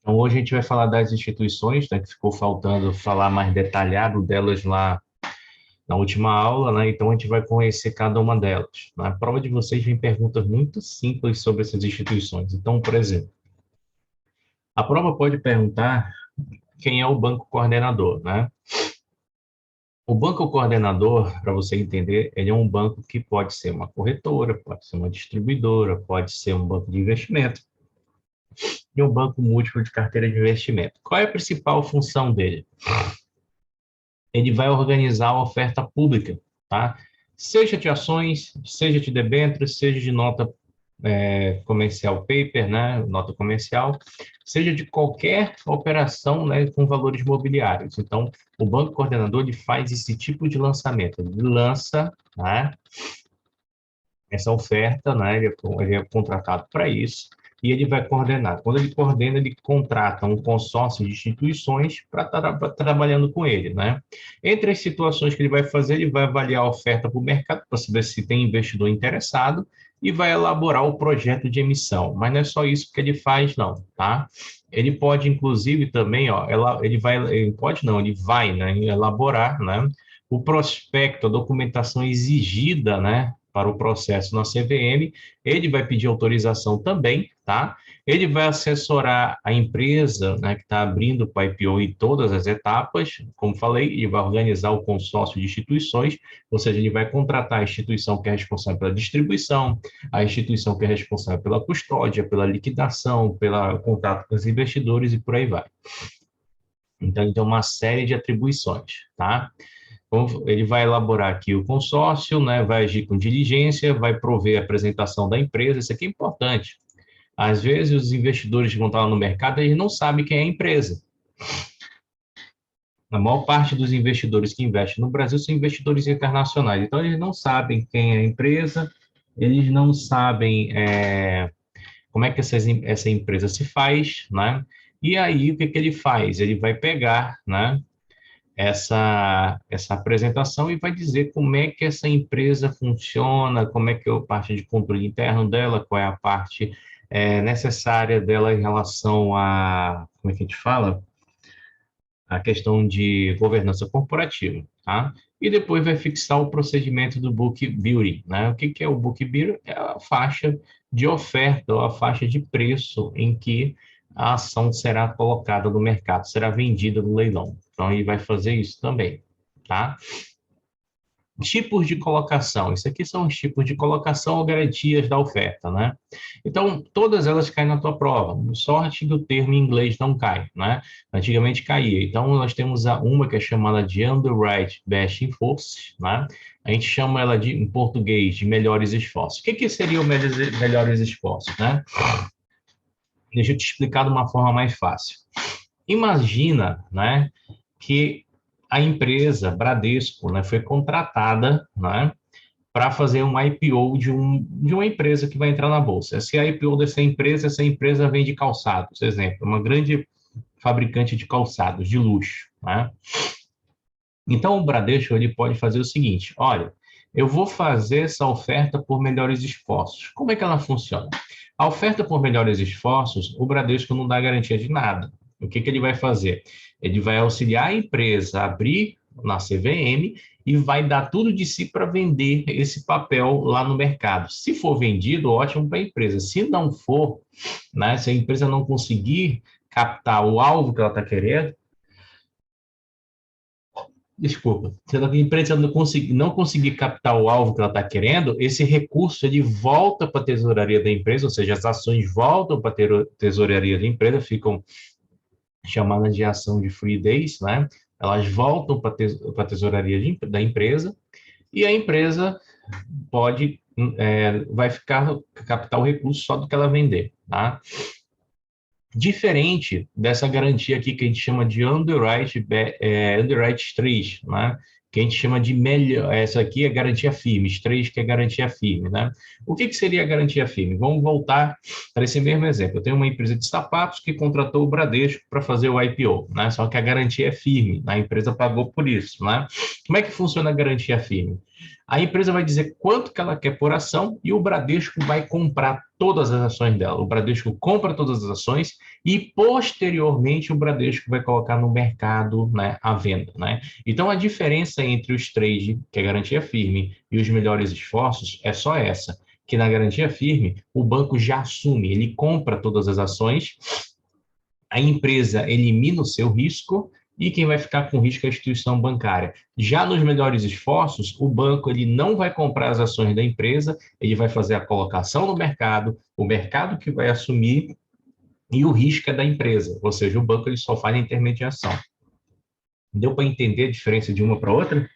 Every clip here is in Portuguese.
Então, hoje a gente vai falar das instituições, né, que ficou faltando falar mais detalhado delas lá na última aula, né? Então, a gente vai conhecer cada uma delas. Na prova de vocês vem perguntas muito simples sobre essas instituições. Então, por exemplo, a prova pode perguntar quem é o banco coordenador, né? O banco coordenador, para você entender, ele é um banco que pode ser uma corretora, pode ser uma distribuidora, pode ser um banco de investimento e um banco múltiplo de carteira de investimento. Qual é a principal função dele? Ele vai organizar a oferta pública, tá? Seja de ações, seja de debêntures, seja de nota comercial paper, né, nota comercial, seja de qualquer operação, né, com valores mobiliários. Então, o banco coordenador ele faz esse tipo de lançamento, ele lança, né, essa oferta, né, ele é contratado para isso, e ele vai coordenar. Quando ele coordena, ele contrata um consórcio de instituições para estar trabalhando com ele, né? Entre as situações que ele vai fazer, ele vai avaliar a oferta para o mercado para saber se tem investidor interessado e vai elaborar o projeto de emissão. Mas não é só isso que ele faz, não, tá? Ele pode, inclusive, também, ó, ele pode não, ele vai, né, elaborar, né, o prospecto, a documentação exigida, né, para o processo na CVM, ele vai pedir autorização também, tá? Ele vai assessorar a empresa, né, que está abrindo para IPO em todas as etapas, como falei, ele vai organizar o consórcio de instituições, ou seja, ele vai contratar a instituição que é responsável pela distribuição, a instituição que é responsável pela custódia, pela liquidação, pelo contato com os investidores e por aí vai. Então, ele tem uma série de atribuições, tá? Ele vai elaborar aqui o consórcio, né, vai agir com diligência, vai prover a apresentação da empresa, isso aqui é importante. Às vezes, os investidores que vão estar lá no mercado, eles não sabem quem é a empresa. A maior parte dos investidores que investem no Brasil são investidores internacionais, então eles não sabem quem é a empresa, eles não sabem como é que essa empresa se faz, né? E aí, o que que ele faz? Ele vai pegar, né, essa apresentação e vai dizer como é que essa empresa funciona, como é que é a parte de controle interno dela, qual é a parte necessária dela em relação a, como é que a gente fala? A questão de governança corporativa, tá? E depois vai fixar o procedimento do book building, né? O que que é o book building? É a faixa de oferta ou a faixa de preço em que a ação será colocada no mercado, será vendida no leilão. Então, ele vai fazer isso também, tá? Tipos de colocação. Isso aqui são os tipos de colocação ou garantias da oferta, né? Então, todas elas caem na tua prova. Sorte que o termo em inglês não cai, né? Antigamente caía. Então, nós temos uma que é chamada de Underwrite Best Efforts, né? A gente chama ela de, em português, de melhores esforços. O que que seria o melhores esforços, né? Deixa eu te explicar de uma forma mais fácil. Imagina, né, que a empresa Bradesco, né, foi contratada, né, para fazer um IPO de uma empresa que vai entrar na bolsa. Se a IPO dessa empresa, essa empresa vende calçados, exemplo, uma grande fabricante de calçados de luxo, né? Então o Bradesco ele pode fazer o seguinte: olha, eu vou fazer essa oferta por melhores esforços. Como é que ela funciona? A oferta por melhores esforços, o Bradesco não dá garantia de nada. O que que ele vai fazer? Ele vai auxiliar a empresa a abrir na CVM e vai dar tudo de si para vender esse papel lá no mercado. Se for vendido, ótimo para a empresa. Se não for, né, se a empresa não conseguir captar o alvo que ela está querendo, desculpa, se a empresa não conseguir captar o alvo que ela está querendo, esse recurso ele volta para a tesouraria da empresa, ou seja, as ações voltam para a tesouraria da empresa, ficam chamadas de ação de free days, né? Elas voltam para a tesouraria da empresa e a empresa vai ficar captar o recurso só do que ela vender, tá? Diferente dessa garantia aqui que a gente chama de underwrite 3, né? Que a gente chama de melhor, essa aqui é garantia firme, 3 que é garantia firme, né? O que que seria a garantia firme? Vamos voltar para esse mesmo exemplo. Eu tenho uma empresa de sapatos que contratou o Bradesco para fazer o IPO, né? Só que a garantia é firme, né? A empresa pagou por isso, né? Como é que funciona a garantia firme? A empresa vai dizer quanto que ela quer por ação e o Bradesco vai comprar todas as ações dela. O Bradesco compra todas as ações e, posteriormente, o Bradesco vai colocar no mercado, né, à venda, né? Então, a diferença entre os trade, que é garantia firme, e os melhores esforços é só essa, que na garantia firme, o banco já assume, ele compra todas as ações, a empresa elimina o seu risco e quem vai ficar com risco é a instituição bancária. Já nos melhores esforços, o banco ele não vai comprar as ações da empresa, ele vai fazer a colocação no mercado, o mercado que vai assumir e o risco é da empresa, ou seja, o banco ele só faz a intermediação. Deu para entender a diferença de uma para outra?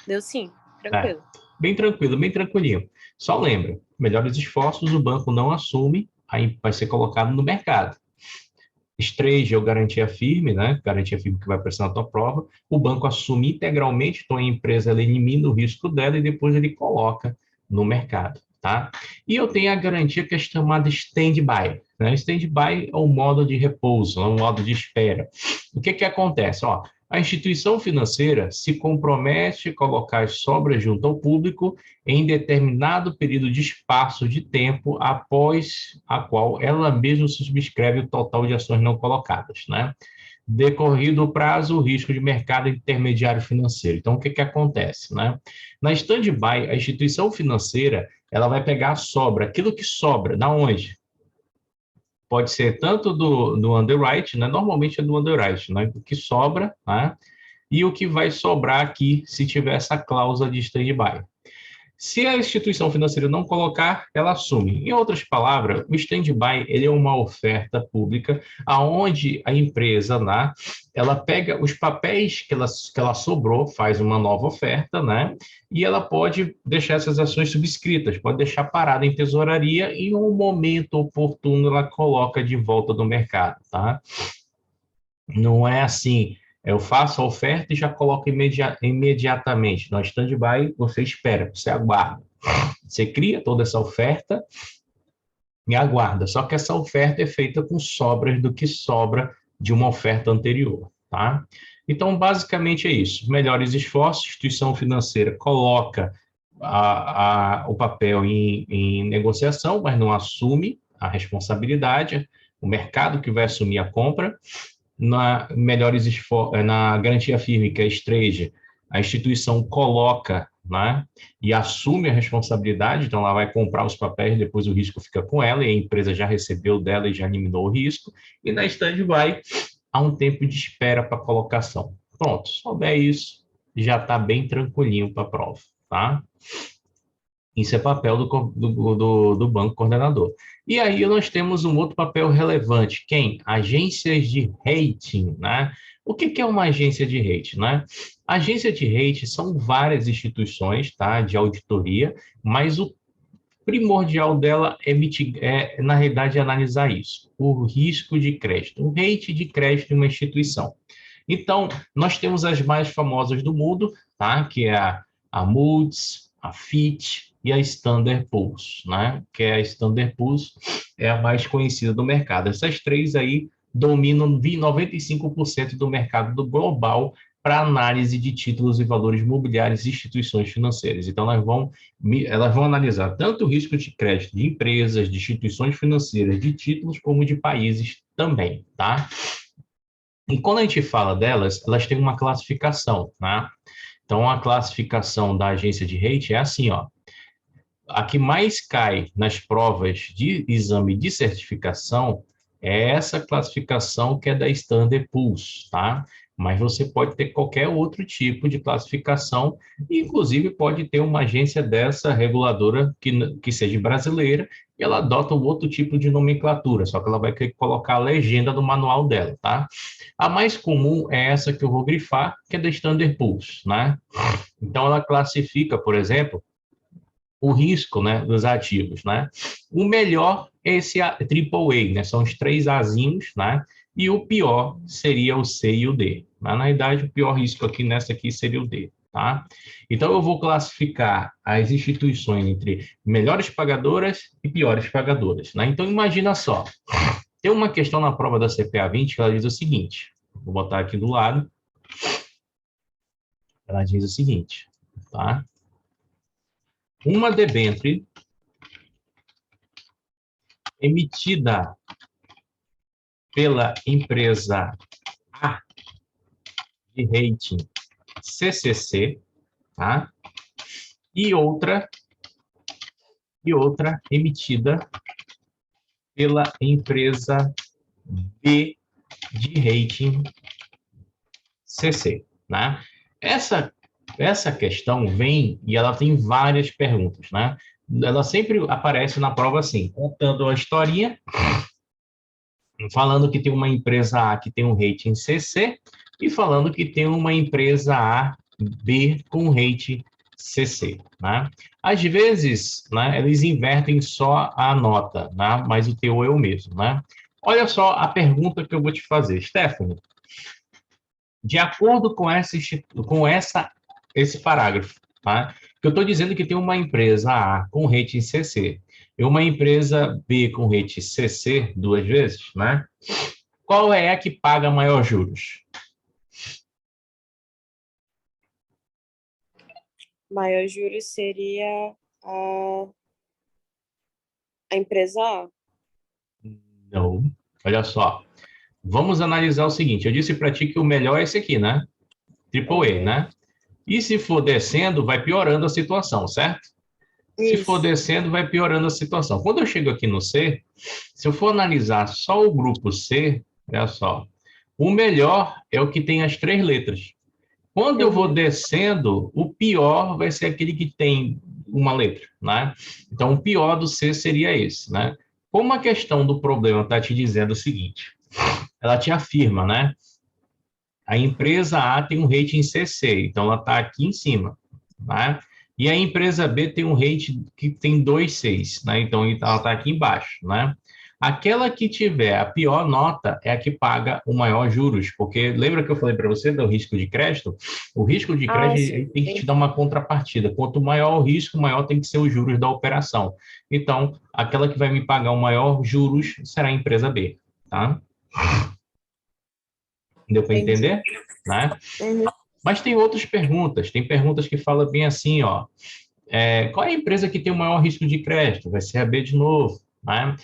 Deu sim, É, tranquilo. bem tranquilo, bem tranquilinho. Só lembra, melhores esforços, o banco não assume, aí vai ser colocado no mercado. Trade é o garantia firme, né? Garantia firme que vai prestar na tua prova. O banco assume integralmente, então a empresa ela elimina o risco dela e depois ele coloca no mercado, tá? E eu tenho a garantia que é chamada stand-by, né? Stand-by é um modo de repouso, é um modo de espera. O que que acontece? Ó, a instituição financeira se compromete a colocar as sobras junto ao público em determinado período de espaço de tempo após a qual ela mesma subscreve o total de ações não colocadas, né? Decorrido o prazo, o risco de mercado intermediário financeiro. Então, o que que acontece, né? Na stand-by, a instituição financeira, ela vai pegar a sobra, aquilo que sobra, da onde? Pode ser tanto do underwrite, né? Normalmente é do underwrite, né? O que sobra, né? E o que vai sobrar aqui se tiver essa cláusula de stand-by. Se a instituição financeira não colocar, ela assume. Em outras palavras, o stand-by ele é uma oferta pública aonde a empresa, né, ela pega os papéis que ela sobrou, faz uma nova oferta, né, e ela pode deixar essas ações subscritas, pode deixar parada em tesouraria e, em um momento oportuno, ela coloca de volta no mercado, tá? Não é assim, eu faço a oferta e já coloco imediatamente. No stand-by, você espera, você aguarda. Você cria toda essa oferta e aguarda. Só que essa oferta é feita com sobras do que sobra de uma oferta anterior, tá? Então, basicamente é isso. Melhores esforços, instituição financeira coloca o papel em negociação, mas não assume a responsabilidade, o mercado que vai assumir a compra. Na garantia firme, que é a Estrade, a instituição coloca, né, e assume a responsabilidade, então ela vai comprar os papéis, depois o risco fica com ela, e a empresa já recebeu dela e já eliminou o risco, e na stand-by há um tempo de espera para colocação. Pronto, se souber isso, já está bem tranquilinho para a prova, tá? Isso é papel do banco coordenador. E aí nós temos um outro papel relevante. Quem? Agências de rating, né? O que é uma agência de rating, né? Agência de rating são várias instituições, tá? De auditoria, mas o primordial dela na realidade, analisar isso. O risco de crédito, o rating de crédito de uma instituição. Então, nós temos as mais famosas do mundo, tá? Que é a Moody's, a Fitch e a Standard Poor's, né? Que é a Standard Poor's é a mais conhecida do mercado. Essas três aí dominam 95% do mercado do global para análise de títulos e valores imobiliários e instituições financeiras. Então, elas vão analisar tanto o risco de crédito de empresas, de instituições financeiras, de títulos, como de países também, tá? E quando a gente fala delas, elas têm uma classificação, né? Então, a classificação da agência de rating é assim, ó. A que mais cai nas provas de exame de certificação é essa classificação que é da Standard Poor's, tá? Mas você pode ter qualquer outro tipo de classificação, inclusive pode ter uma agência dessa reguladora que seja brasileira e ela adota um outro tipo de nomenclatura, só que ela vai colocar a legenda do manual dela, tá? A mais comum é essa que eu vou grifar, que é da Standard Poor's, né? Então ela classifica, por exemplo, o risco, né, dos ativos, né? O melhor é esse AAA, né? São os três Azinhos, né? E o pior seria o C e o D. Mas, na verdade, o pior risco aqui nessa aqui seria o D, tá? Então, eu vou classificar as instituições entre melhores pagadoras e piores pagadoras, né? Então, imagina só. Tem uma questão na prova da CPA 20 que ela diz o seguinte, vou botar aqui do lado. Ela diz o seguinte, tá? Uma debênture emitida pela empresa A de rating CCC, tá? E outra emitida pela empresa B de rating CC, né? Essa questão vem e ela tem várias perguntas, né? Ela sempre aparece na prova assim, contando a historinha, falando que tem uma empresa A que tem um rating CC e falando que tem uma empresa A, B com rating CC, né? Às vezes, né, eles invertem só a nota, né? Mas o teor é o mesmo, né? Olha só a pergunta que eu vou te fazer, Stephanie. De acordo com esse parágrafo, tá? Que eu estou dizendo que tem uma empresa A com rating CC e uma empresa B com rating CC duas vezes, né? Qual é a que paga maior juros? Maior juros seria a, a empresa A. Não. Olha só. Vamos analisar o seguinte. Eu disse para ti que o melhor é esse aqui, né? Triple A, né? E se for descendo, vai piorando a situação, certo? Se for Isso. descendo, vai piorando a situação. Quando eu chego aqui no C, se eu for analisar só o grupo C, olha só, o melhor é o que tem as três letras. Quando eu vou descendo, o pior vai ser aquele que tem uma letra, né? Então, o pior do C seria esse, né? Como a questão do problema está te dizendo o seguinte, ela te afirma, né? A empresa A tem um rating CC, então ela está aqui em cima, né? E a empresa B tem um rating que tem 2,6, né? Então ela está aqui embaixo, né? Aquela que tiver a pior nota é a que paga o maior juros, porque lembra que eu falei para você do risco de crédito? O risco de Ah, crédito sim. ele tem que te dar uma contrapartida. Quanto maior o risco, maior tem que ser os juros da operação. Então, aquela que vai me pagar o maior juros será a empresa B, tá? Deu para Entendi. entender? Né? Uhum. Mas tem outras perguntas. Tem perguntas que falam bem assim, ó. Qual é a empresa que tem o maior risco de crédito? Vai ser a B de novo. Né?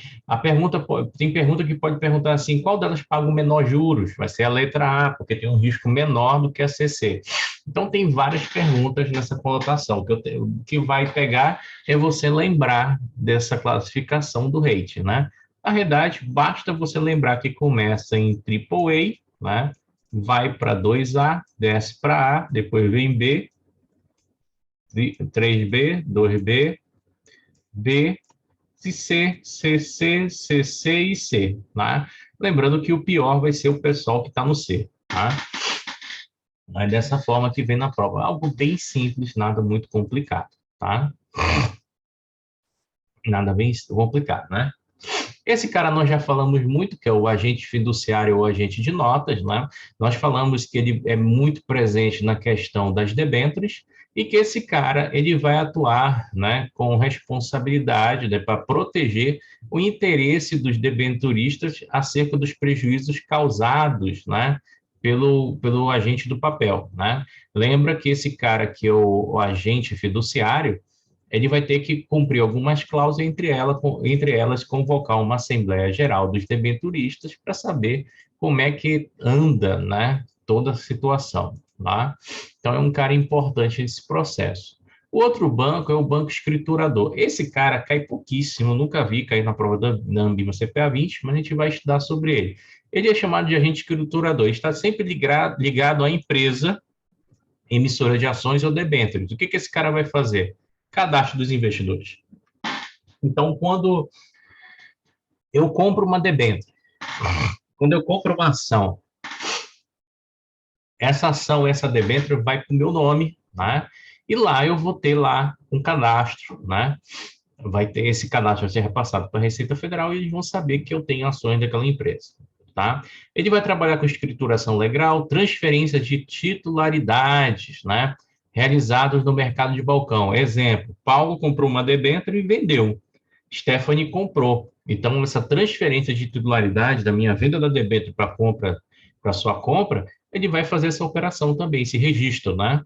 Tem pergunta que pode perguntar assim, qual delas paga o menor juros? Vai ser a letra A, porque tem um risco menor do que a CC. Então, tem várias perguntas nessa conotação. O que vai pegar é você lembrar dessa classificação do rating, né? Na verdade, basta você lembrar que começa em AAA, né? Vai para 2A, desce para A, depois vem B, 3B, 2B, B, C, CC, CC e C, né? Lembrando que o pior vai ser o pessoal que está no C, tá? É dessa forma que vem na prova. Algo bem simples, nada muito complicado, tá? Nada bem complicado, né? Esse cara nós já falamos muito, que é o agente fiduciário ou agente de notas, né? Nós falamos que ele é muito presente na questão das debêntures e que esse cara ele vai atuar, né, com responsabilidade, né, para proteger o interesse dos debenturistas acerca dos prejuízos causados, né, pelo agente do papel, né? Lembra que esse cara que é o agente fiduciário, ele vai ter que cumprir algumas cláusulas, entre elas convocar uma Assembleia Geral dos Debenturistas para saber como é que anda, né, toda a situação. Tá? Então, é um cara importante nesse processo. O outro banco é o banco escriturador. Esse cara cai pouquíssimo, nunca vi cair na prova da Ambima CPA 20, mas a gente vai estudar sobre ele. Ele é chamado de agente escriturador, está sempre ligado à empresa emissora de ações ou debêntures. O que esse cara vai fazer? Cadastro dos investidores. Então, quando eu compro uma debênture, quando eu compro uma ação, essa ação, essa debênture vai para o meu nome, né? E lá eu vou ter lá um cadastro, né? Vai ter esse cadastro vai ser repassado para a Receita Federal e eles vão saber que eu tenho ações daquela empresa, tá? Ele vai trabalhar com escrituração legal, transferência de titularidades, né? Realizados no mercado de balcão. Exemplo, Paulo comprou uma debênture e vendeu. Stephanie comprou. Então, essa transferência de titularidade da minha venda da debênture para compra, para sua compra, ele vai fazer essa operação também, esse registro, né?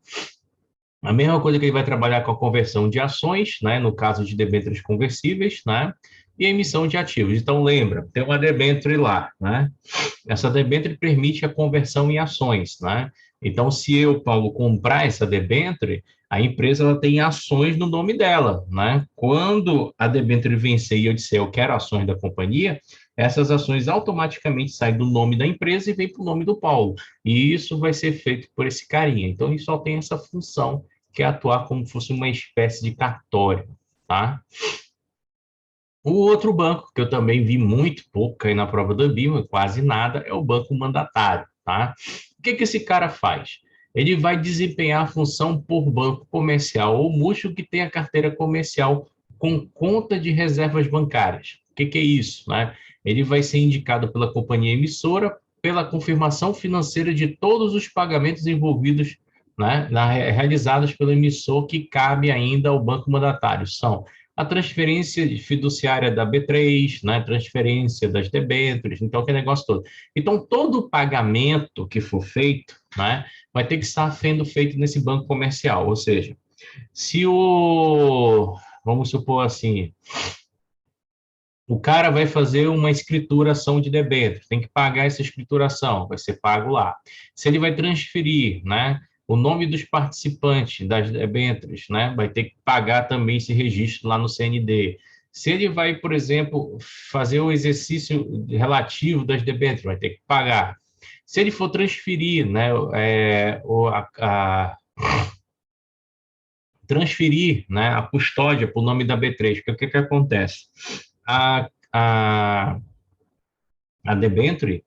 A mesma coisa que ele vai trabalhar com a conversão de ações, né, no caso de debêntures conversíveis, né, e a emissão de ativos. Então, lembra, tem uma debênture lá, né? Essa debênture permite a conversão em ações, né? Então, se eu, Paulo, comprar essa debênture, a empresa ela tem ações no nome dela, né? Quando a debênture vencer e eu disser eu quero ações da companhia, essas ações automaticamente saem do nome da empresa e vêm para o nome do Paulo. E isso vai ser feito por esse carinha. Então, ele só tem essa função, que é atuar como se fosse uma espécie de cartório, tá? O outro banco, que eu também vi muito pouco cair na prova do BIM, quase nada, é o banco mandatário, tá? O que que esse cara faz? Ele vai desempenhar a função por banco comercial ou mútuo que tenha carteira comercial com conta de reservas bancárias. O que que é isso, né? Ele vai ser indicado pela companhia emissora pela confirmação financeira de todos os pagamentos envolvidos, né, realizados pelo emissor que cabe ainda ao banco mandatário. São a transferência fiduciária da B3, né, transferência das debêntures, então aquele negócio todo. Então, todo o pagamento que for feito, né, vai ter que estar sendo feito nesse banco comercial, ou seja, se o, vamos supor assim, o cara vai fazer uma escrituração de debêntures, tem que pagar essa escrituração, vai ser pago lá. Se ele vai transferir, né, o nome dos participantes das debêntures, né, vai ter que pagar também esse registro lá no CND. Se ele vai, por exemplo, fazer o exercício relativo das debêntures, vai ter que pagar. Se ele for transferir, né, transferir, né, a custódia para o nome da B3, porque o que acontece? A, a, a debenture,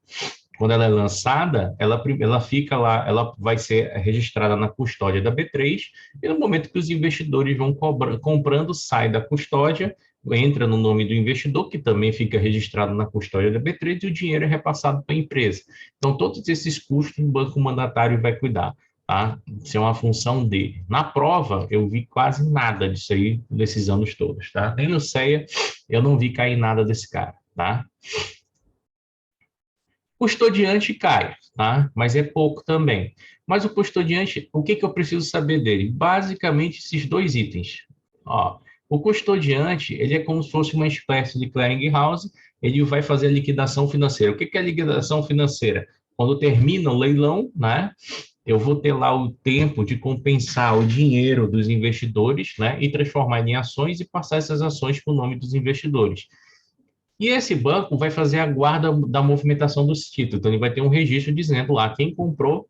quando ela é lançada, ela fica lá, ela vai ser registrada na custódia da B3, e no momento que os investidores vão comprando, sai da custódia, entra no nome do investidor, que também fica registrado na custódia da B3, e o dinheiro é repassado para a empresa. Então, todos esses custos o banco mandatário vai cuidar. Tá? Isso é uma função dele. Na prova, eu vi quase nada disso aí, nesses anos todos. Tá? Nem no CEA, eu não vi cair nada desse cara. Tá? Custodiante cai, tá? Mas é pouco também. Mas o custodiante, o que que eu preciso saber dele? Basicamente, esses dois itens. Ó, o custodiante, ele é como se fosse uma espécie de clearing house, ele vai fazer a liquidação financeira. O que que é a liquidação financeira? Quando termina o leilão, né? Eu vou ter lá o tempo de compensar o dinheiro dos investidores, né? E transformar em ações e passar essas ações para o nome dos investidores. E esse banco vai fazer a guarda da movimentação dos títulos. Então, ele vai ter um registro dizendo lá quem comprou,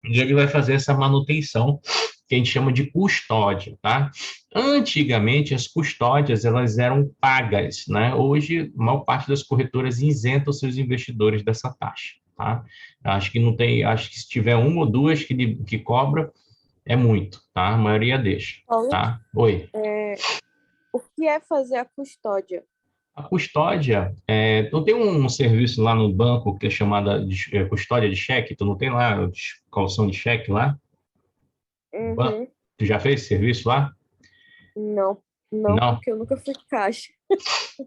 e ele vai fazer essa manutenção que a gente chama de custódia, tá? Antigamente, as custódias, elas eram pagas, né? Hoje, a maior parte das corretoras isenta os seus investidores dessa taxa, tá? Acho que não tem, acho que se tiver uma ou duas que cobra, é muito, tá? A maioria deixa, Paulo, tá? Oi. o que é fazer a custódia? A custódia, tu tem um serviço lá no banco que é chamada de custódia de cheque, tu não tem lá calção de cheque lá? Uhum. Tu já fez esse serviço lá? Não, não, Não. porque eu nunca fui caixa.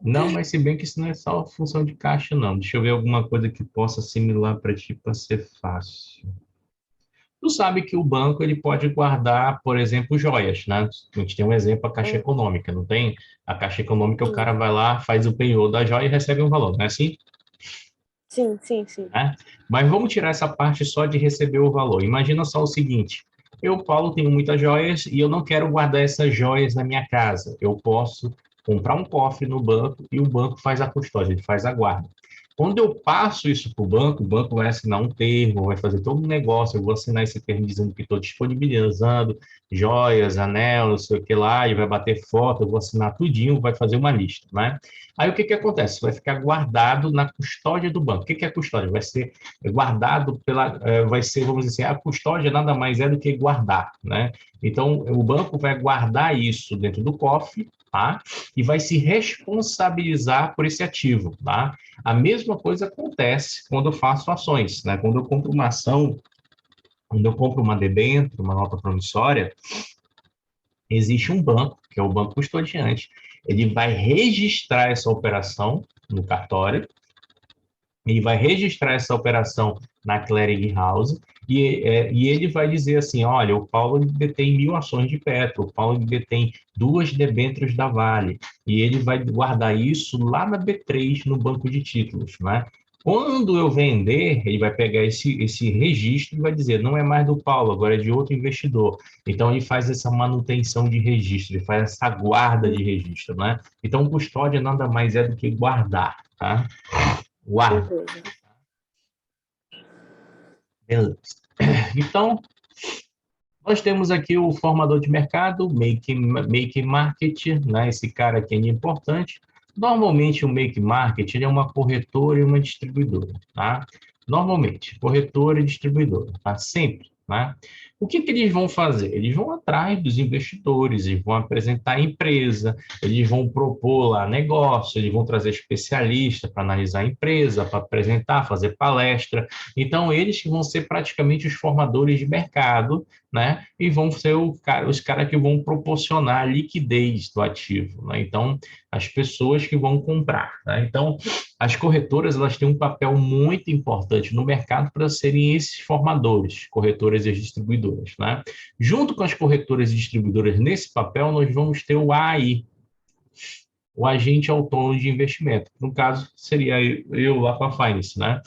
Não, mas se bem que isso não é só função de caixa, não. Deixa eu ver alguma coisa que possa assimilar para ti para ser fácil. Tu sabe que o banco ele pode guardar, por exemplo, joias, né? A gente tem um exemplo, a Caixa Hum, Econômica, não tem? A Caixa Econômica, o sim, cara vai lá, faz o penhor da joia e recebe um valor, não é assim? sim, sim, sim. Né? Mas vamos tirar essa parte só de receber o valor. Imagina só o seguinte: eu, Paulo, tenho muitas joias e eu não quero guardar essas joias na minha casa. Eu posso comprar um cofre no banco e o banco faz a custódia, ele faz a guarda. Quando eu passo isso para o banco vai assinar um termo, vai fazer todo um negócio. Eu vou assinar esse termo dizendo que estou disponibilizando joias, anel, não sei o que lá, e vai bater foto. Eu vou assinar tudinho, vai fazer uma lista, né? Aí o que que acontece? Vai ficar guardado na custódia do banco. O que que é custódia? Vai ser guardado vai ser, vamos dizer assim, a custódia nada mais é do que guardar, né? Então, o banco vai guardar isso dentro do cofre, tá? E vai se responsabilizar por esse ativo, tá? A mesma coisa acontece quando eu faço ações, né? Quando eu compro uma ação, quando eu compro uma debênture, uma nota promissória, existe um banco, que é o banco custodiante, ele vai registrar essa operação no cartório, Ele vai registrar essa operação na Clearing House e ele vai dizer assim, olha, o Paulo detém 1.000 ações de Petro, o Paulo detém 2 debêntures da Vale, e ele vai guardar isso lá na B3, no banco de títulos, né? Quando eu vender, ele vai pegar esse registro e vai dizer, não é mais do Paulo, agora é de outro investidor. Então, ele faz essa manutenção de registro, ele faz essa guarda de registro, né? Então, custódia nada mais é do que guardar, tá? Guarda. Beleza. Beleza. Então, nós temos aqui o formador de mercado, make market, né? Esse cara aqui é importante. Normalmente, o make market ele é uma corretora e uma distribuidora, tá? Normalmente, corretora e distribuidora, tá? Sempre, né? O que eles vão fazer? Eles vão atrás dos investidores, eles vão apresentar a empresa, eles vão propor lá negócio, eles vão trazer especialista para analisar a empresa, para apresentar, fazer palestra. Então, eles que vão ser praticamente os formadores de mercado, né? E vão ser os caras que vão proporcionar a liquidez do ativo, né? Então, as pessoas que vão comprar, né? Então, as corretoras elas têm um papel muito importante no mercado para serem esses formadores, corretoras e as distribuidoras, né? Junto com as corretoras e distribuidoras nesse papel, nós vamos ter o AI, o agente autônomo de investimento. No caso, seria eu lá com a Finance, né?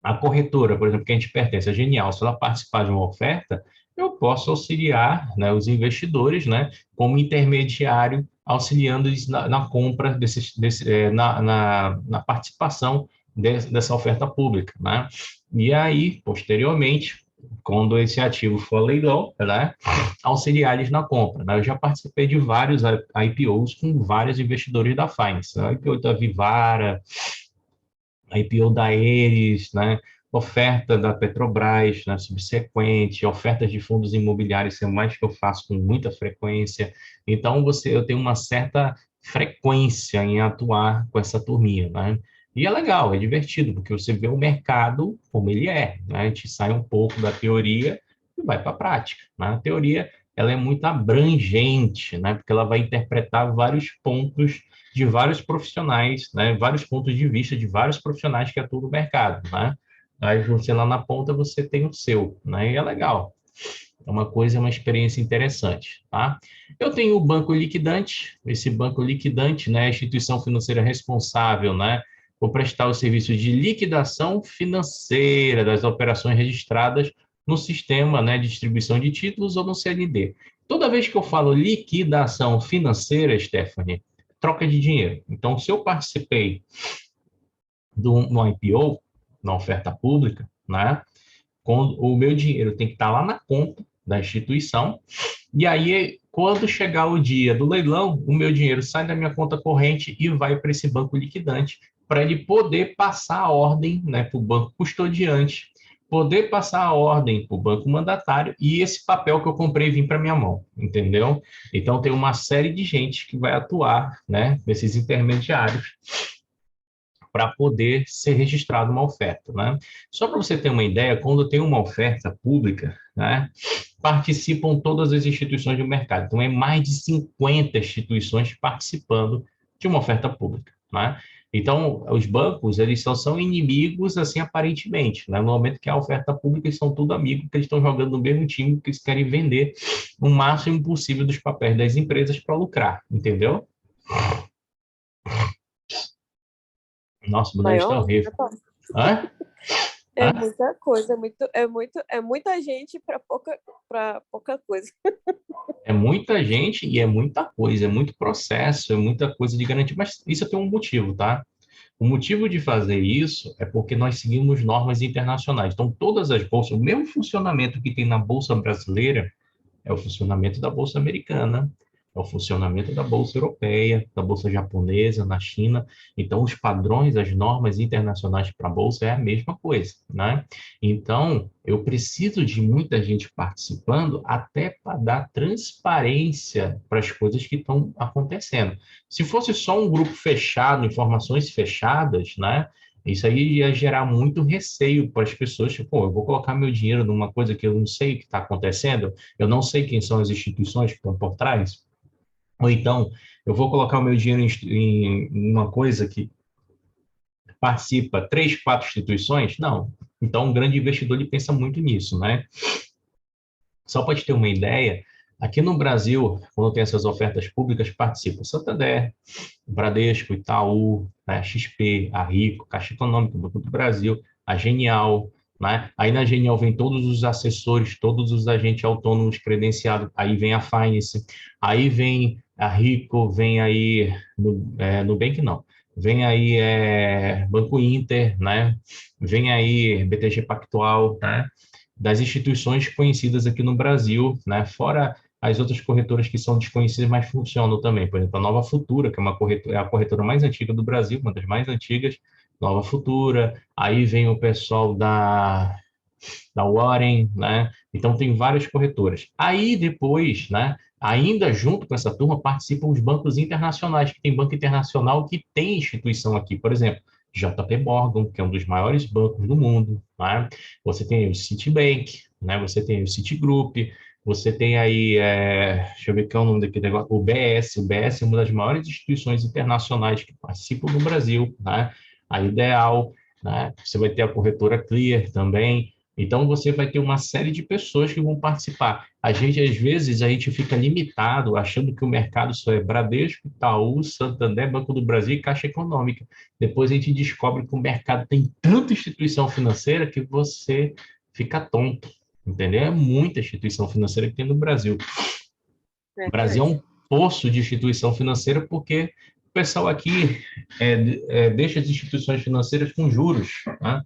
A corretora, por exemplo, que a gente pertence, a Genial, se ela participar de uma oferta, eu posso auxiliar, né, os investidores, né, como intermediário, auxiliando-os na compra, na participação dessa oferta pública, né? E aí, posteriormente, quando esse ativo for leilão, né, auxiliar eles na compra, né? Eu já participei de vários IPOs com vários investidores da Finance, né? IPO da Vivara, a IPO da Aeres, né? Oferta da Petrobras, né? Subsequente, ofertas de fundos imobiliários, isso é mais que eu faço com muita frequência. Então, eu tenho uma certa frequência em atuar com essa turminha, né? E é legal, é divertido, porque você vê o mercado como ele é, né? A gente sai um pouco da teoria e vai para a prática, né? A teoria, ela é muito abrangente, né? Porque ela vai interpretar vários pontos de vários profissionais, né? Vários pontos de vista de vários profissionais que atuam no mercado, né? Aí você lá na ponta você tem o seu, né? E é legal. É uma coisa, é uma experiência interessante, tá? Eu tenho o banco liquidante, esse banco liquidante, né? A instituição financeira responsável, né? Por prestar o serviço de liquidação financeira das operações registradas no sistema, né, de distribuição de títulos ou no CND. Toda vez que eu falo liquidação financeira, Stephanie, troca de dinheiro. Então, se eu participei no IPO, na oferta pública, né? Quando o meu dinheiro tem que estar lá na conta da instituição, e aí, quando chegar o dia do leilão, o meu dinheiro sai da minha conta corrente e vai para esse banco liquidante, para ele poder passar a ordem, né, para o banco custodiante, poder passar a ordem para o banco mandatário e esse papel que eu comprei vir para minha mão, entendeu? Então, tem uma série de gente que vai atuar, né, nesses intermediários para poder ser registrada uma oferta, né? Só para você ter uma ideia, quando tem uma oferta pública, né, participam todas as instituições do mercado. Então, é mais de 50 instituições participando de uma oferta pública, né? Então, os bancos, eles só são inimigos, assim, aparentemente, né? No momento que há oferta pública, eles são tudo amigos, porque eles estão jogando no mesmo time, porque eles querem vender o máximo possível dos papéis das empresas para lucrar, entendeu? Nossa, meu nariz está Maior? horrível. Hã? É Hã? muita coisa, é muita gente para pouca coisa. É muita gente e é muita coisa, é muito processo, é muita coisa de garantir, mas isso tem um motivo, tá? O motivo de fazer isso é porque nós seguimos normas internacionais. Então, todas as bolsas, o mesmo funcionamento que tem na bolsa brasileira é o funcionamento da bolsa americana, é o funcionamento da bolsa europeia, da bolsa japonesa, na China. Então, os padrões, as normas internacionais para a bolsa é a mesma coisa, né? Então, eu preciso de muita gente participando até para dar transparência para as coisas que estão acontecendo. Se fosse só um grupo fechado, informações fechadas, né? Isso aí ia gerar muito receio para as pessoas, tipo, pô, eu vou colocar meu dinheiro numa coisa que eu não sei o que está acontecendo, eu não sei quem são as instituições que estão por trás, ou então eu vou colocar o meu dinheiro em uma coisa que participa 3, 4 instituições? Não. Então, um grande investidor ele pensa muito nisso, né? Só para te ter uma ideia, aqui no Brasil, quando tem essas ofertas públicas, participa Santander, Bradesco, Itaú, né, XP, a Rico, Caixa Econômica, Banco do Brasil, a Genial, né? Aí na Genial vem todos os assessores, todos os agentes autônomos credenciados, aí vem a Finance, aí vem a Rico, vem aí, Nubank não, vem aí Banco Inter, né? Vem aí BTG Pactual, né? Das instituições conhecidas aqui no Brasil, né? Fora as outras corretoras que são desconhecidas, mas funcionam também. Por exemplo, a Nova Futura, que é uma corretora, é a corretora mais antiga do Brasil, uma das mais antigas, Nova Futura. Aí vem o pessoal da Warren, né? Então tem várias corretoras. Aí depois, né? Ainda junto com essa turma participam os bancos internacionais, que tem banco internacional que tem instituição aqui, por exemplo, JP Morgan, que é um dos maiores bancos do mundo, né? Você tem o Citibank, né? Você tem o Citigroup, você tem aí, deixa eu ver qual é o nome daquele negócio, o BS é uma das maiores instituições internacionais que participam no Brasil, né? A Ideal, né? Você vai ter a corretora Clear também. Então, você vai ter uma série de pessoas que vão participar. A gente, às vezes, a gente fica limitado, achando que o mercado só é Bradesco, Itaú, Santander, Banco do Brasil e Caixa Econômica. Depois a gente descobre que o mercado tem tanta instituição financeira que você fica tonto, entendeu? É muita instituição financeira que tem no Brasil. O Brasil é um poço de instituição financeira porque o pessoal aqui deixa as instituições financeiras com juros, né?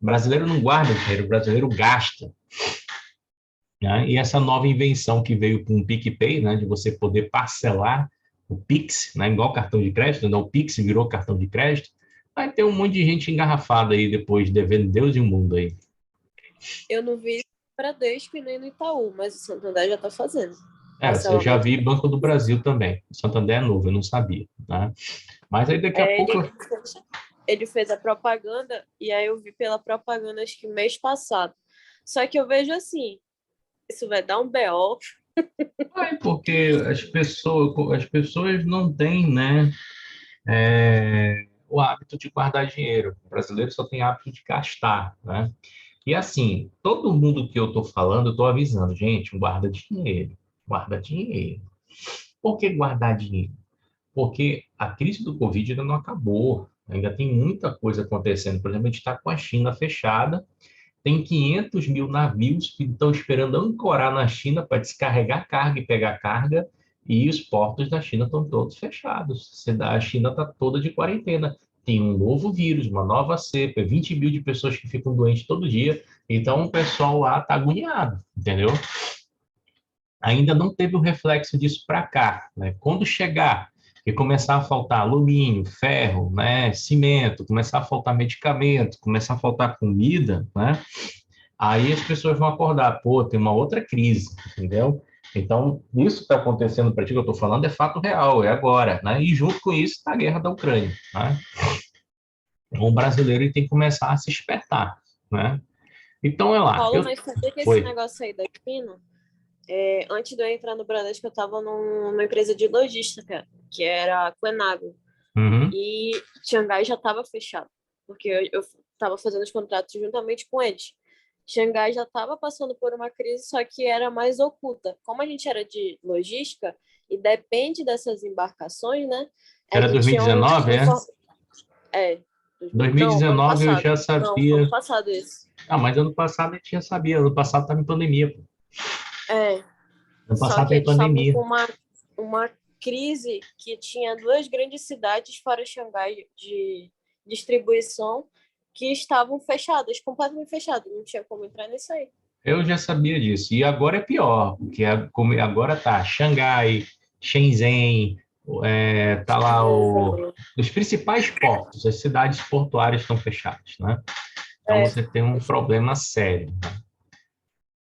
O brasileiro não guarda dinheiro, o brasileiro gasta. Né? E essa nova invenção que veio com o PicPay, né, de você poder parcelar o Pix, né, igual cartão de crédito, né, o Pix virou cartão de crédito, vai ter um monte de gente engarrafada aí depois, devendo Deus e o mundo aí. Eu não vi no Bradesco e nem no Itaú, mas o Santander já está fazendo. Eu já vi Banco do Brasil também. O Santander é novo, eu não sabia. Né? Mas aí daqui a pouco... Ele fez a propaganda e aí eu vi pela propaganda acho que mês passado. Só que eu vejo assim, isso vai dar um BO. Porque as pessoas não têm, né, o hábito de guardar dinheiro. O brasileiro só tem hábito de gastar, né? E assim, todo mundo que eu estou falando, eu estou avisando, gente, guarda dinheiro, guarda dinheiro. Por que guardar dinheiro? Porque a crise do Covid ainda não acabou, ainda tem muita coisa acontecendo. Por exemplo, a gente está com a China fechada, tem 500 mil navios que estão esperando ancorar na China para descarregar carga e pegar carga, e os portos da China estão todos fechados. A China está toda de quarentena. Tem um novo vírus, uma nova cepa, 20 mil de pessoas que ficam doentes todo dia. Então, o pessoal lá está agoniado, entendeu? Ainda não teve o reflexo disso para cá. Né? Quando chegar e começar a faltar alumínio, ferro, né, cimento, começar a faltar medicamento, começar a faltar comida, né, aí as pessoas vão acordar, pô, tem uma outra crise, entendeu? Então, isso que está acontecendo para ti, que eu estou falando, é fato real, é agora, né? E junto com isso está a guerra da Ucrânia, né? O brasileiro ele tem que começar a se despertar, né? Então, é lá. Paulo, mas sabia que esse negócio aí da China, antes de eu entrar no Bradesco, eu estava numa empresa de logística, que era a Quenago. Uhum. E Xangai já estava fechado, porque eu estava fazendo os contratos juntamente com eles. Xangai já estava passando por uma crise, só que era mais oculta. Como a gente era de logística e depende dessas embarcações, né? Era 2019, é? 2019 eu já sabia. Não, ano passado isso. Ah, mas ano passado a gente já sabia. Ano passado estava em pandemia. Pô. Só Ano passado que em pandemia. Estavam com uma crise que tinha 2 grandes cidades fora Xangai de distribuição que estavam fechadas, completamente fechadas, não tinha como entrar nisso aí. Eu já sabia disso. E agora é pior, porque agora tá Xangai, Shenzhen, tá lá os principais portos, as cidades portuárias estão fechadas, né? Então você tem um problema sério. Né?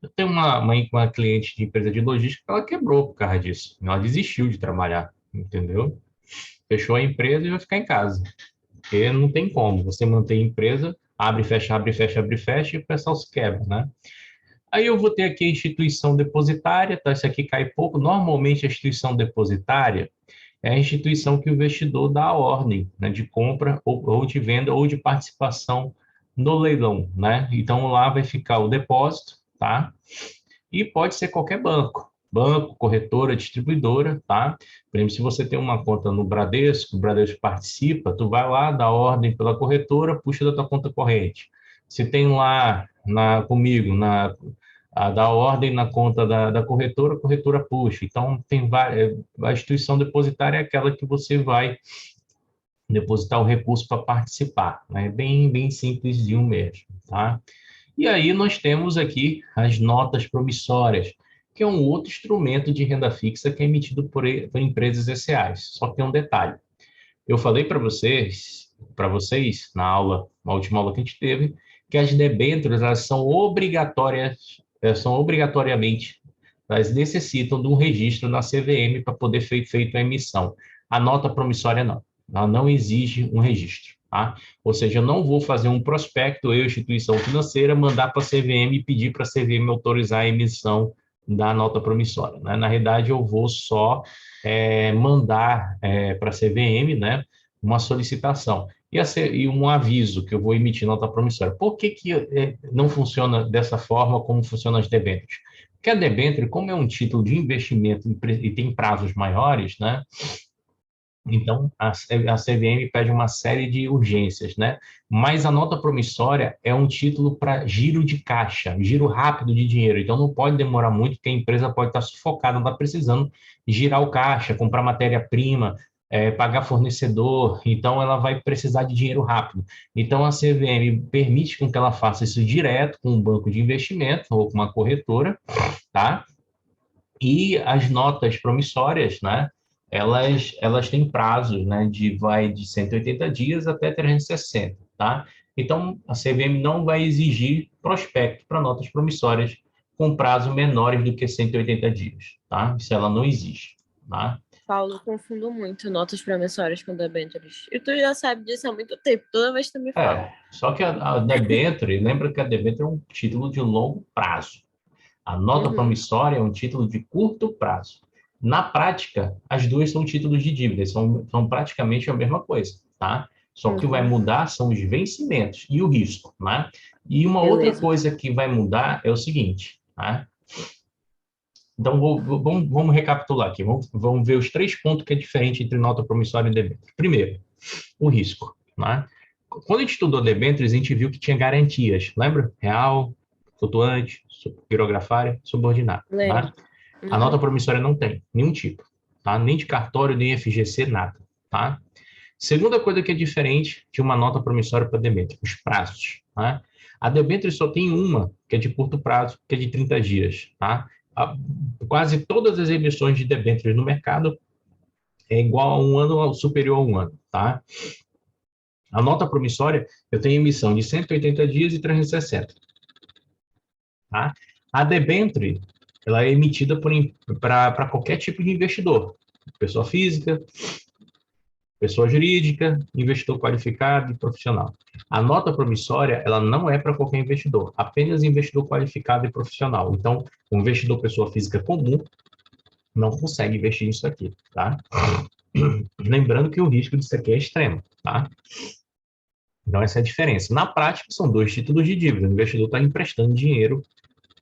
Eu tenho uma cliente de empresa de logística, ela quebrou por causa disso. Ela desistiu de trabalhar, entendeu? Fechou a empresa e vai ficar em casa. Porque não tem como. Você manter a empresa, abre, fecha, abre, fecha, abre, fecha, e o pessoal se quebra, né? Aí eu vou ter aqui a instituição depositária, tá? Isso aqui cai pouco. Normalmente a instituição depositária, é a instituição que o investidor dá a ordem, né, de compra ou de venda ou de participação no leilão, né? Então lá vai ficar o depósito, tá? E pode ser qualquer banco. Banco, corretora, distribuidora, tá? Por exemplo, se você tem uma conta no Bradesco, o Bradesco participa, tu vai lá, dá ordem pela corretora, puxa da tua conta corrente. Se tem lá comigo, dá ordem na conta da corretora, a corretora puxa. Então, tem várias, a instituição depositária é aquela que você vai depositar o recurso para participar, né? Bem simplesinho mesmo, tá? E aí nós temos aqui as notas promissórias, que é um outro instrumento de renda fixa que é emitido por empresas SAs. Só que tem um detalhe. Eu falei para vocês na última aula que a gente teve, que as debêntures elas são obrigatórias, são obrigatoriamente, elas necessitam de um registro na CVM para poder ser feita a emissão. A nota promissória não, ela não exige um registro. Tá? Ou seja, eu não vou fazer um prospecto, eu, instituição financeira, mandar para a CVM e pedir para a CVM autorizar a emissão da nota promissória. Né? Na realidade, eu vou só mandar para a CVM, né, uma solicitação e um aviso que eu vou emitir nota promissória. Por que não funciona dessa forma como funcionam as debêntures? Porque a debênture, como é um título de investimento e tem prazos maiores, né, então, a CVM pede uma série de urgências, né? Mas a nota promissória é um título para giro de caixa, giro rápido de dinheiro. Então, não pode demorar muito, porque a empresa pode estar sufocada, não está precisando girar o caixa, comprar matéria-prima, pagar fornecedor. Então, ela vai precisar de dinheiro rápido. Então, a CVM permite com que ela faça isso direto com um banco de investimento ou com uma corretora, tá? E as notas promissórias, né? Elas têm prazos, né, de 180 dias até 360, tá? Então, a CVM não vai exigir prospecto para notas promissórias com prazo menores do que 180 dias, tá? Isso ela não exige, tá? Paulo, eu confundo muito notas promissórias com debêntures. E tu já sabe disso há muito tempo, toda vez que tu me fala. Só que a debênture, lembra que a debênture é um título de longo prazo. A nota Uhum, promissória é um título de curto prazo. Na prática, as duas são títulos de dívida, são praticamente a mesma coisa, tá? Só que o que vai uhum. mudar são os vencimentos e o risco, né? E uma outra Beleza. coisa que vai mudar é o seguinte, tá? Então, vamos recapitular aqui, vamos ver os 3 pontos que é diferente entre nota promissória e debênture. Primeiro, o risco, né? Quando a gente estudou debêntures, a gente viu que tinha garantias, lembra? Real, flutuante, pirografária, subordinada, né? Lembro. A nota Uhum. promissória não tem nenhum tipo, tá? Nem de cartório, nem FGC, nada, tá? Segunda coisa que é diferente de uma nota promissória para debênture, os prazos, tá? A debênture só tem uma, que é de curto prazo, que é de 30 dias, tá? Quase todas as emissões de debêntures no mercado é igual a um ano ou superior a um ano, tá? A nota promissória, eu tenho emissão de 180 dias e 360, tá? A debênture, ela é emitida para qualquer tipo de investidor, pessoa física, pessoa jurídica, investidor qualificado e profissional. A nota promissória, ela não é para qualquer investidor, apenas investidor qualificado e profissional. Então, o investidor pessoa física comum não consegue investir nisso aqui, tá? Lembrando que o risco disso aqui é extremo, tá? Então, essa é a diferença. Na prática, são dois títulos de dívida. O investidor está emprestando dinheiro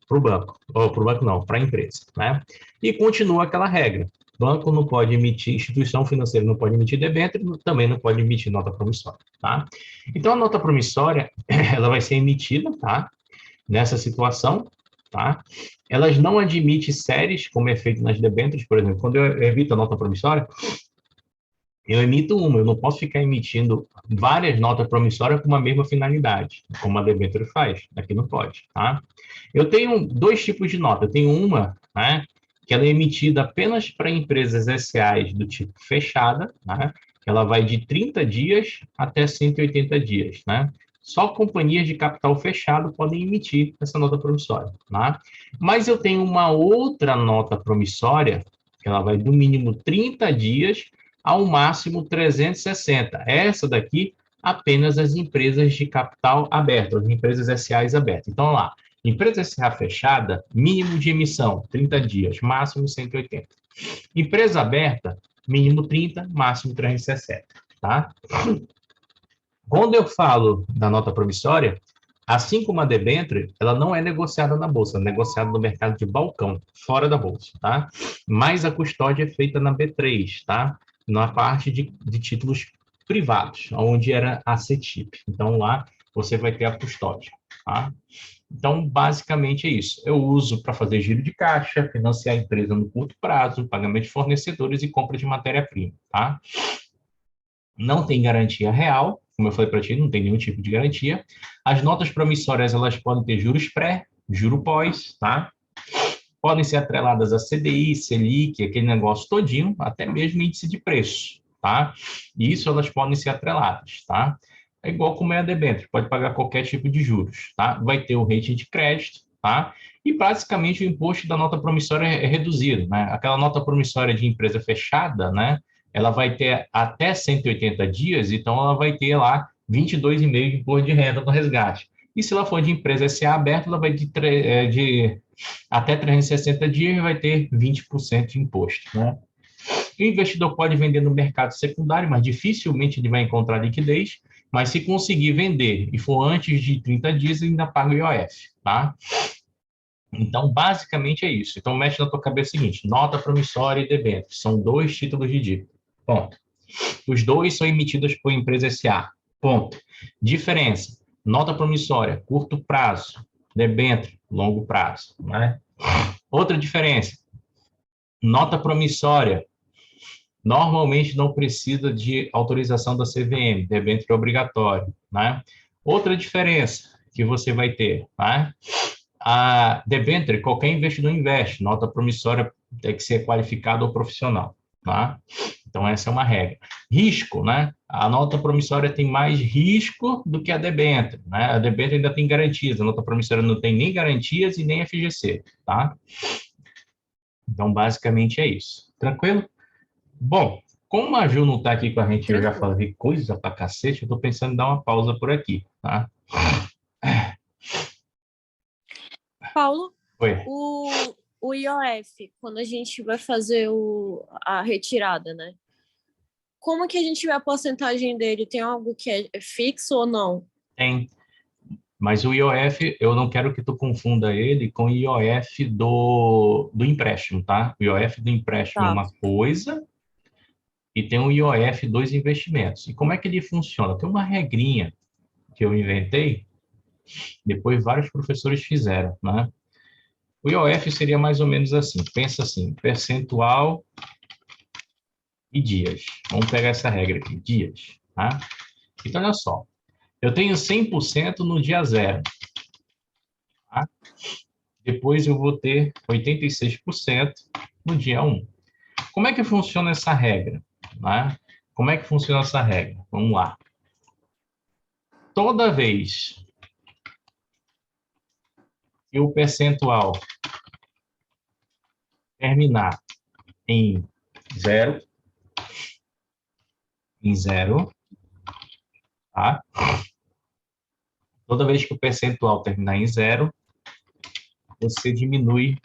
para o banco, ou para o banco não, para a empresa, né? E continua aquela regra. Banco não pode emitir, instituição financeira não pode emitir debênture, também não pode emitir nota promissória, tá? Então, a nota promissória, ela vai ser emitida, tá? Nessa situação, tá? Elas não admitem séries, como é feito nas debêntures, por exemplo, quando eu emito a nota promissória, eu emito uma, eu não posso ficar emitindo várias notas promissórias com uma mesma finalidade, como a debênture faz. Aqui não pode, tá? Eu tenho dois tipos de nota. Eu tenho uma, né, que ela é emitida apenas para empresas SAs do tipo fechada, né? Ela vai de 30 dias até 180 dias, né? Só companhias de capital fechado podem emitir essa nota promissória, tá? Mas eu tenho uma outra nota promissória, que ela vai do mínimo 30 dias ao máximo 360. Essa daqui, apenas as empresas de capital aberto, as empresas SAs abertas. Então, lá, empresa SA fechada, mínimo de emissão, 30 dias, máximo 180. Empresa aberta, Mínimo 30, máximo 360, tá? Quando eu falo da nota promissória, assim como a debênture, ela não é negociada na bolsa, é negociada no mercado de balcão, fora da bolsa, tá? Mas a custódia é feita na B3, tá? Na parte de títulos privados, onde era a CETIP. Então, lá você vai ter a custódia, tá? Então, basicamente é isso. Eu uso para fazer giro de caixa, financiar a empresa no curto prazo, pagamento de fornecedores e compra de matéria-prima, tá? Não tem garantia real, como eu falei para ti, não tem nenhum tipo de garantia. As notas promissórias, elas podem ter juros pré, juro pós, tá? Podem ser atreladas a CDI, Selic, aquele negócio todinho, até mesmo índice de preço, tá? E isso elas podem ser atreladas, tá? É igual como é a debênture, pode pagar qualquer tipo de juros, tá? Vai ter o rating de crédito, tá? E basicamente o imposto da nota promissória é reduzido, né? Aquela nota promissória de empresa fechada, né? Ela vai ter até 180 dias, então ela vai ter lá 22,5% de imposto de renda no resgate. E se ela for de empresa SA aberta, ela vai de até 360 dias vai ter 20% de imposto, né? O investidor pode vender no mercado secundário, mas dificilmente ele vai encontrar liquidez, mas se conseguir vender e for antes de 30 dias, ainda paga o IOF, tá? Então, basicamente é isso. Então, mexe na tua cabeça o seguinte, nota promissória e debênture, são dois títulos de dívida, ponto. Os dois são emitidos por empresa SA, ponto. Diferença, nota promissória, curto prazo, debênture, longo prazo, né? Outra diferença, nota promissória, normalmente não precisa de autorização da CVM, debênture obrigatório, né? Outra diferença que você vai ter, né? A debênture, qualquer investidor investe, nota promissória tem que ser qualificado ou profissional, tá? Então, essa é uma regra. Risco, né? A nota promissória tem mais risco do que a debênture, né? A debênture ainda tem garantias, a nota promissória não tem nem garantias e nem FGC, tá? Então, basicamente é isso. Tranquilo? Bom, como a Ju não está aqui com a gente, eu já Tranquilo. falei coisa pra cacete, eu estou pensando em dar uma pausa por aqui, tá? Paulo, Oi. o IOF, quando a gente vai fazer a retirada, né? Como que a gente vê a porcentagem dele? Tem algo que é fixo ou não? Tem. Mas o IOF, eu não quero que tu confunda ele com o IOF do empréstimo, tá? O IOF do empréstimo é Tá. uma coisa e tem o IOF dos investimentos. E como é que ele funciona? Tem uma regrinha que eu inventei, depois vários professores fizeram, né? O IOF seria mais ou menos assim, pensa assim, percentual e dias. Vamos pegar essa regra aqui, dias, tá? Então, olha só, eu tenho 100% no dia zero, tá? Depois eu vou ter 86% no dia 1. Como é que funciona essa regra? Né? Como é que funciona essa regra? Vamos lá. Toda vez que o percentual terminar em zero, tá? Toda vez que o percentual terminar em zero, você diminui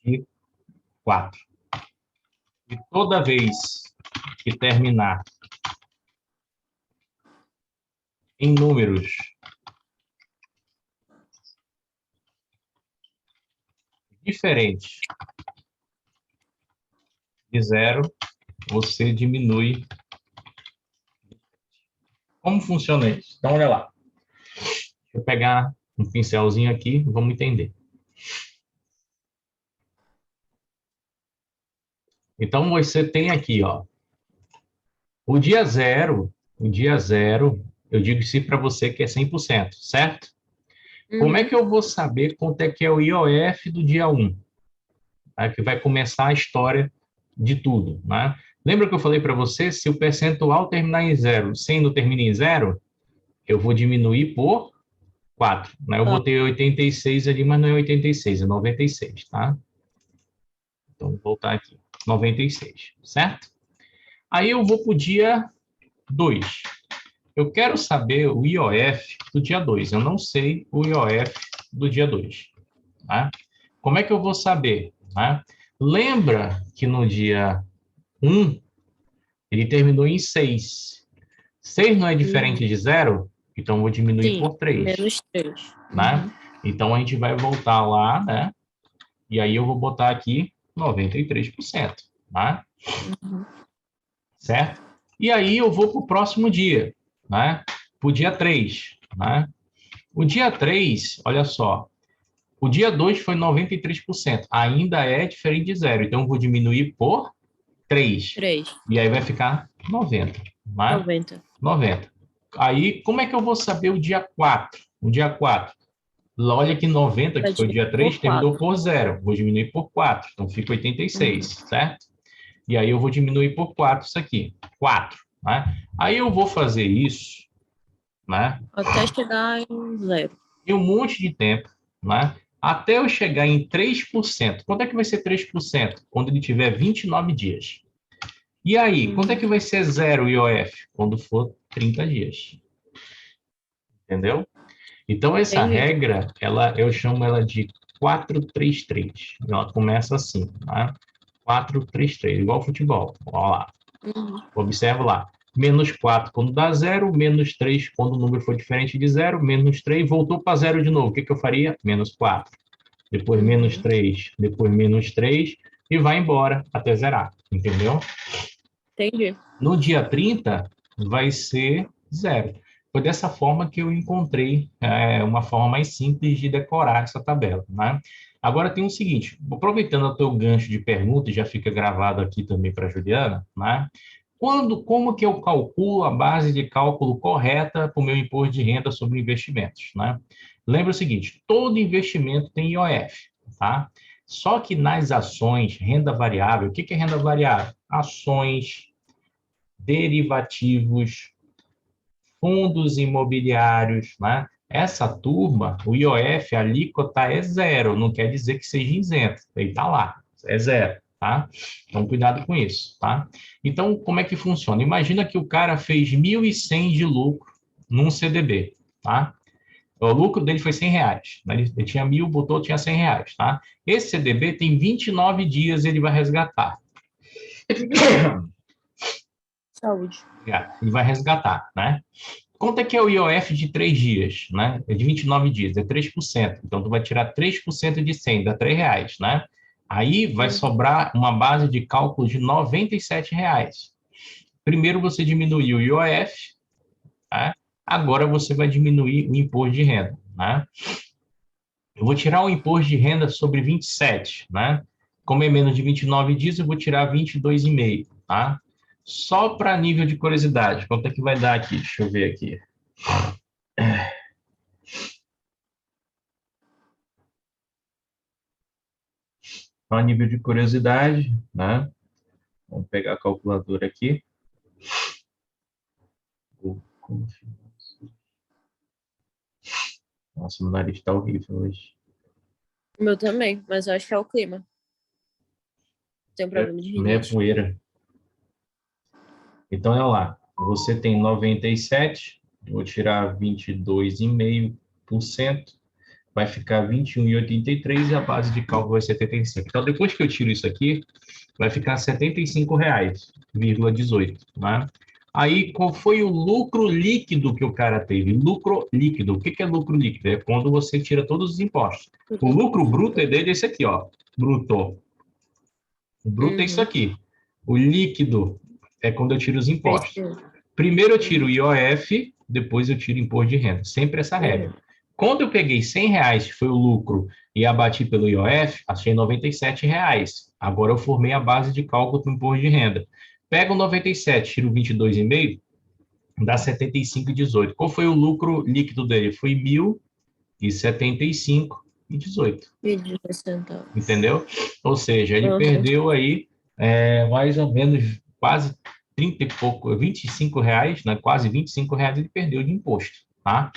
de 4. E toda vez que terminar em números diferentes de zero, você diminui. Como funciona isso? Então, olha lá. Deixa eu pegar um pincelzinho aqui, vamos entender. Então, você tem aqui, ó, o dia zero, eu digo sim para você que é 100%, certo? Como é Uhum. que eu vou saber quanto é que é o IOF do dia 1? Tá? Que vai começar a história de tudo, né? Lembra que eu falei para você, se o percentual terminar em zero, 100 não termina em zero, eu vou diminuir por 4, né? Eu Tá. botei 86 ali, mas não é 86, é 96, tá? Então, vou voltar aqui, 96, certo? Aí eu vou para o dia 2. Eu quero saber o IOF do dia 2. Eu não sei o IOF do dia 2. Tá? Como é que eu vou saber? Tá? Lembra que no dia 1 ele terminou em 6. 6 não é Uhum. diferente de zero? Então, eu vou diminuir Sim, por 3, -3. né? Uhum. Então, a gente vai voltar lá, né? E aí eu vou botar aqui 93%, né? Uhum. Certo? E aí eu vou para o próximo dia, né? Para o dia 3, né? O dia 3, olha só, o dia 2 foi 93%, ainda é diferente de zero, então eu vou diminuir por 3. 3, E aí vai ficar 90, né? 90. 90. Aí, como é que eu vou saber o dia 4? O dia 4, olha que 90, que Vai foi o dia dividir 3, por terminou 4. por zero. Vou diminuir por 4, então fica Uhum. 86, certo? E aí eu vou diminuir por 4 isso aqui, 4, né? Aí eu vou fazer isso, né? Até chegar em 0. Em um monte de tempo, né? Até eu chegar em 3%. Quando é que vai ser 3%? Quando ele tiver 29 dias. E aí, quando é Uhum. que vai ser zero IOF? Quando for 30 dias. Entendeu? Então, essa Entendi. regra, eu chamo ela de 4-3-3. Ela começa assim, né? 4-3-3, igual futebol. Olha lá. Uhum. Observa lá. Menos 4 quando dá zero, menos 3 quando o número for diferente de zero, menos 3 voltou para zero de novo. O que, que eu faria? Menos 4. Depois menos Uhum. 3, depois menos 3 e vai embora até zerar. Entendeu? Entendi. No dia 30 vai ser zero. Foi dessa forma que eu encontrei uma forma mais simples de decorar essa tabela, né? Agora tem o seguinte, aproveitando o teu gancho de pergunta, já fica gravado aqui também para a Juliana, né? Como que eu calculo a base de cálculo correta para o meu imposto de renda sobre investimentos, né? Lembra o seguinte, todo investimento tem IOF, tá? Só que nas ações, renda variável, o que é renda variável? Ações, derivativos, fundos imobiliários, né? Essa turma, o IOF, a alíquota é zero, não quer dizer que seja isento, ele está lá, é zero, tá? Então, cuidado com isso, tá? Então, como é que funciona? Imagina que o cara fez 1.100 de lucro num CDB, tá? O lucro dele foi R$ 100, né? Ele tinha 1.000, botou, tinha R$ 100, tá? Esse CDB tem 29 dias, ele vai resgatar. Saúde. Ele vai resgatar, né? Quanto é que é o IOF de 3 dias, né? É de 29 dias, é 3%. Então, tu vai tirar 3% de 100, dá R$ 3, né? Aí vai Uhum. sobrar uma base de cálculo de R$ 97. Primeiro você diminuiu o IOF, né? Agora você vai diminuir o imposto de renda, né? Eu vou tirar o imposto de renda sobre 27, né? Como é menos de 29 dias, eu vou tirar 22,5, tá? Só para nível de curiosidade, quanto é que vai dar aqui? Deixa eu ver aqui. Só a nível de curiosidade, né? Vamos pegar a calculadora aqui. Nossa, meu nariz está horrível hoje. O meu também, mas eu acho que é o clima. Tem um É, problema de meia rinite. poeira. Então, é lá. Você tem 97, vou tirar 22,5%, vai ficar 21,83 e a base de cálculo vai ser 75. Então, depois que eu tiro isso aqui, vai ficar R$ 75,18, né? Aí, qual foi o lucro líquido que o cara teve? Lucro líquido. O que é lucro líquido? É quando você tira todos os impostos. O lucro bruto é dele esse aqui, ó. Bruto. O bruto é isso Uhum. aqui. O líquido é quando eu tiro os impostos. Fechou. Primeiro eu tiro o Uhum. IOF, depois eu tiro o imposto de renda. Sempre essa regra. Uhum. Quando eu peguei R$ 100, que foi o lucro, e abati pelo IOF, achei R$ 97. Agora eu formei a base de cálculo do imposto de renda. Pego o 97, tiro 22,5, dá 75,18. Qual foi o lucro líquido dele? Foi 1.075,18. E 10 centavos. Entendeu? Ou seja, ele Uhum. perdeu aí mais ou menos quase 30 e pouco, R$ 25, né? Quase R$ 25 ele perdeu de imposto, tá?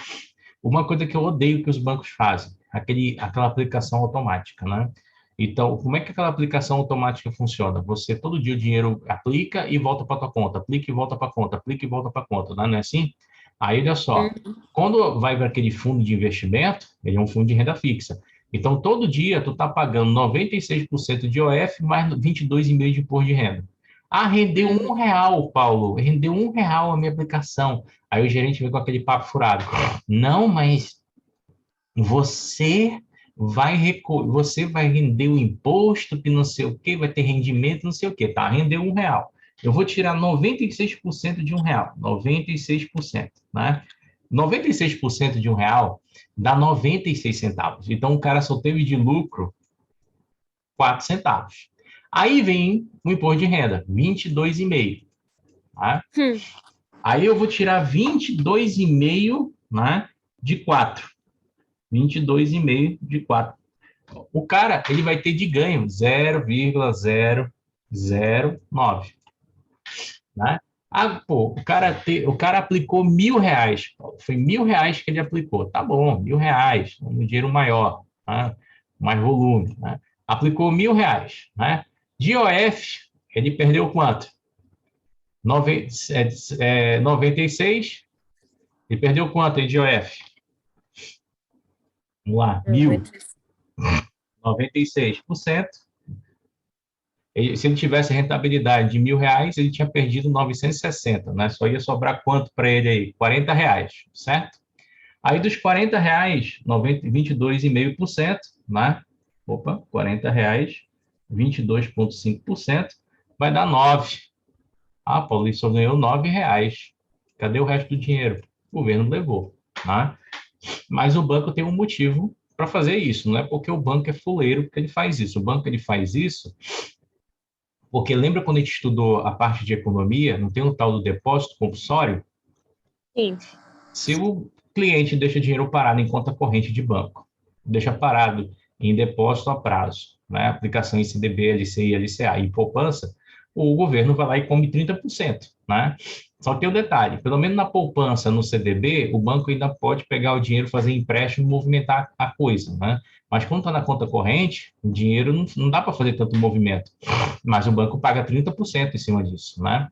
Uma coisa que eu odeio que os bancos fazem, aquela aplicação automática, né? Então, como é que aquela aplicação automática funciona? Você, todo dia o dinheiro aplica e volta para a tua conta, aplica e volta para a conta, aplica e volta para a conta, né? Não é assim? Aí, olha só, Uhum. quando vai para aquele fundo de investimento, ele é um fundo de renda fixa. Então, todo dia tu tá pagando 96% de OF mais 22,5% de imposto de renda. Ah, rendeu R$ 1, Paulo. Rendeu R$ 1 a minha aplicação. Aí o gerente vem com aquele papo furado. Não, mas você você vai render o imposto, que não sei o quê, vai ter rendimento, não sei o quê. Tá, rendeu R$ 1. Eu vou tirar 96% de R$ 1. 96%, né? 96% de R$ 1 dá 96 centavos. Então, o cara só teve de lucro 4 centavos. Aí vem o imposto de renda, 22,5, tá? Hum. Aí eu vou tirar 22,5, né, de 4. 22,5 de 4. O cara, ele vai ter de ganho 0,009, né? Ah, pô, o cara aplicou R$ 1.000. Foi R$ 1.000 que ele aplicou. Tá bom, R$ 1.000, um dinheiro maior, né? Mais volume, né? Aplicou R$ 1.000, né? De IOF, ele perdeu quanto? 96. Ele perdeu quanto de IOF? Vamos lá, 1.000. 96%. Se ele tivesse rentabilidade de R$ 1.000, ele tinha perdido 960, né? Só ia sobrar quanto para ele aí? R$ 40, certo? Aí dos R$ 40, 22,5%, né? Opa, R$ 40, 22,5%, vai dar 9. Ah, Paulo, só ganhou R$ 9. Cadê o resto do dinheiro? O governo levou, né? Mas o banco tem um motivo para fazer isso, não é porque o banco é fuleiro que ele faz isso. O banco ele faz isso porque lembra quando a gente estudou a parte de economia, não tem um tal do depósito compulsório? Sim. Se o cliente deixa dinheiro parado em conta corrente de banco, deixa parado em depósito a prazo, né? Aplicação em CDB, LCI, LCA e poupança, o governo vai lá e come 30%, né? Só que tem um detalhe, pelo menos na poupança, no CDB, o banco ainda pode pegar o dinheiro, fazer empréstimo e movimentar a coisa, né? Mas quando está na conta corrente, o dinheiro não dá para fazer tanto movimento, mas o banco paga 30% em cima disso, né?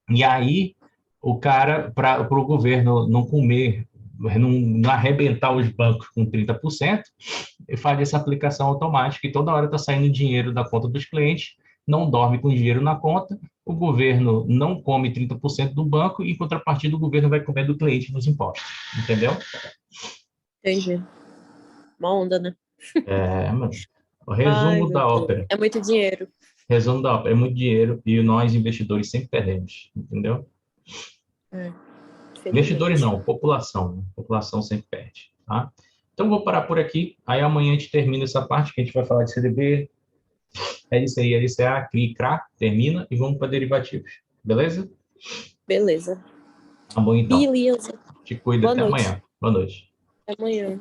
E aí, o cara, para o governo não comer, não arrebentar os bancos com 30%, ele faz essa aplicação automática e toda hora está saindo dinheiro da conta dos clientes, não dorme com dinheiro na conta, o governo não come 30% do banco e, em contrapartida, o governo vai comer do cliente nos impostos. Entendeu? Entendi. Uma onda, né? É, mano. O Ai, resumo meu da Deus. ópera. É muito dinheiro. Resumo da ópera. É muito dinheiro e nós, investidores, sempre perdemos. Entendeu? É, Investidores infelizmente. não, população. Né? População sempre perde. Tá? Então, vou parar por aqui. Aí amanhã a gente termina essa parte que a gente vai falar de CDB, LCI, LCA, CRI, CRA, termina e vamos para derivativos. Beleza? Beleza. Tá bom, então. Beleza. Te cuida. Boa Até noite. amanhã. Boa noite. Até amanhã.